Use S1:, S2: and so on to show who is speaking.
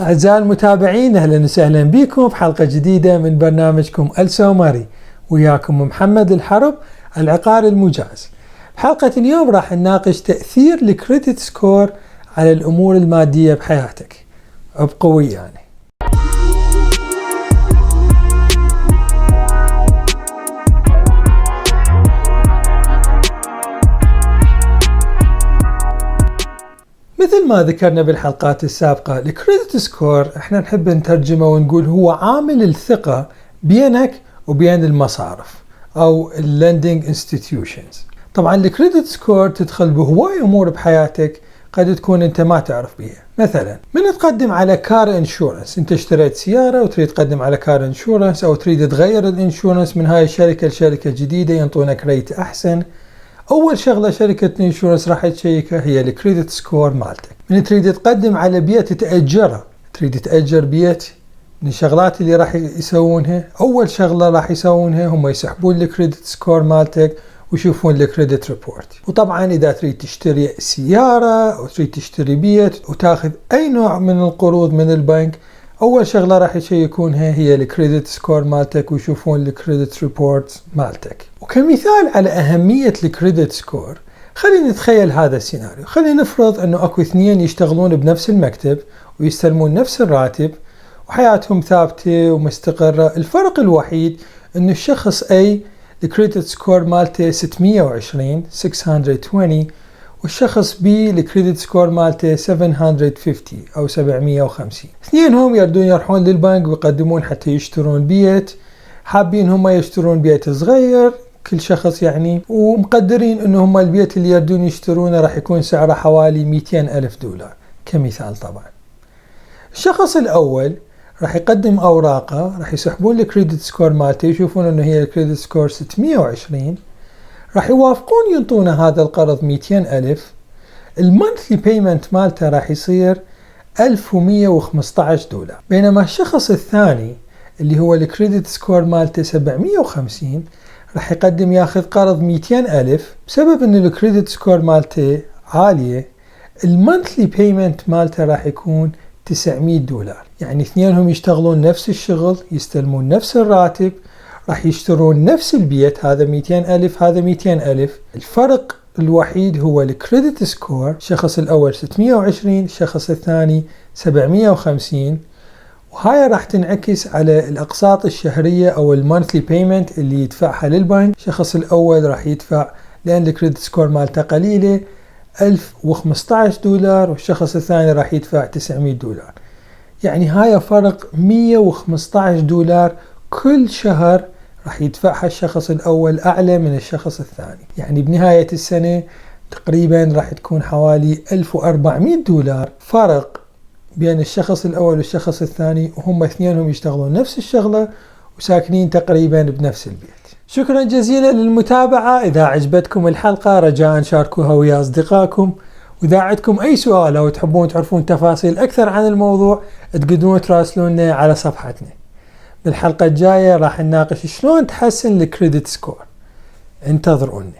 S1: أعزائي المتابعين، أهلا وسهلا بكم في حلقة جديدة من برنامجكم السومري. وياكم محمد الحرب العقاري المجاز. بحلقة اليوم راح نناقش تأثير الكريدت سكور على الأمور المادية بحياتك. ابقوا ويانا. مثل ما ذكرنا بالحلقات السابقة، الكريدت سكور احنا نحب نترجمه ونقول هو عامل الثقة بينك وبين المصارف او اللندنج انستتيوشنز. طبعا الكريدت سكور تدخل بهواي امور بحياتك قد تكون انت ما تعرف بيها. مثلا من تقدم على كار انشورنس، انت اشتريت سيارة وتريد تقدم على كار انشورنس او تريد تغير الانشورنس من هاي الشركة لشركة جديدة ينطونك ريت احسن، أول شغلة شركة الانشورنس راح تشيكها هي الكريدت سكور مالتك. من تريد تقدم على بيت تأجره، تريد تأجر بيت، من الشغلات اللي راح يسوونها أول شغلة راح يسوونها هم يسحبون الكريدت سكور مالتك ويشوفون الكريدت ريبورت. وطبعا إذا تريد تشتري سيارة أو تريد تشتري بيت وتاخذ أي نوع من القروض من البنك، أول شغلة راح يشيكونها هي الكريدت سكور مالتك ويشوفون الكريدت ريبورت مالتك. وكمثال على أهمية الكريدت سكور، خلينا نتخيل هذا السيناريو. خلينا نفرض أنه أكو اثنين يشتغلون بنفس المكتب ويستلمون نفس الراتب وحياتهم ثابتة ومستقرة. الفرق الوحيد أنه الشخص A الكريدت سكور مالته 620 والشخص B الكريدت سكور مالته 750 أو 750. اثنينهم يردون يروحون للبنك ويقدمون حتى يشترون بيت، حابين هم يشترون بيت صغير كل شخص يعني، ومقدرين انه هم البيت اللي يردون يشترونه راح يكون سعره حوالي 200 ألف دولار كمثال. طبعا الشخص الأول راح يقدم أوراقه، راح يسحبون الكريدت سكور مالته يشوفون انه هي الكريدت سكور 620، راح يوافقون ينطونه هذا القرض 200 ألف. المونثلي بيمنت مالته راح يصير 1115 دولار. بينما الشخص الثاني اللي هو الكريدت سكور مالته 750 راح يقدم ياخذ قرض 200 ألف. بسبب ان الكريدت سكور مالته عالية، المونثلي بيمنت مالته راح يكون 900 دولار. يعني اثنينهم يشتغلون نفس الشغل، يستلمون نفس الراتب، راح يشترون نفس البيت، هذا 200 ألف هذا 200 ألف. الفرق الوحيد هو الكريدت سكور، الشخص الأول 620، الشخص الثاني 750. وهاي راح تنعكس على الأقساط الشهرية أو المونثلي بيمنت اللي يدفعها للبنك. الشخص الأول راح يدفع لأن الكريدت سكور مالته قليلة 1015 دولار، والشخص الثاني راح يدفع 900 دولار. يعني هاي فرق 115 دولار كل شهر راح يدفعها الشخص الأول أعلى من الشخص الثاني. يعني بنهاية السنة تقريبا راح تكون حوالي 1400 دولار فرق بين الشخص الأول والشخص الثاني، وهم اثنينهم يشتغلون نفس الشغلة وساكنين تقريبا بنفس البيت. شكرا جزيلا للمتابعة. إذا عجبتكم الحلقة رجاء شاركوها ويا أصدقائكم، وإذا عندكم أي سؤال أو تحبون تعرفون تفاصيل أكثر عن الموضوع تقدرون تراسلونا على صفحتنا. بالحلقة الجاية راح نناقش شلون تحسن الكريدت سكور. انتظرونا.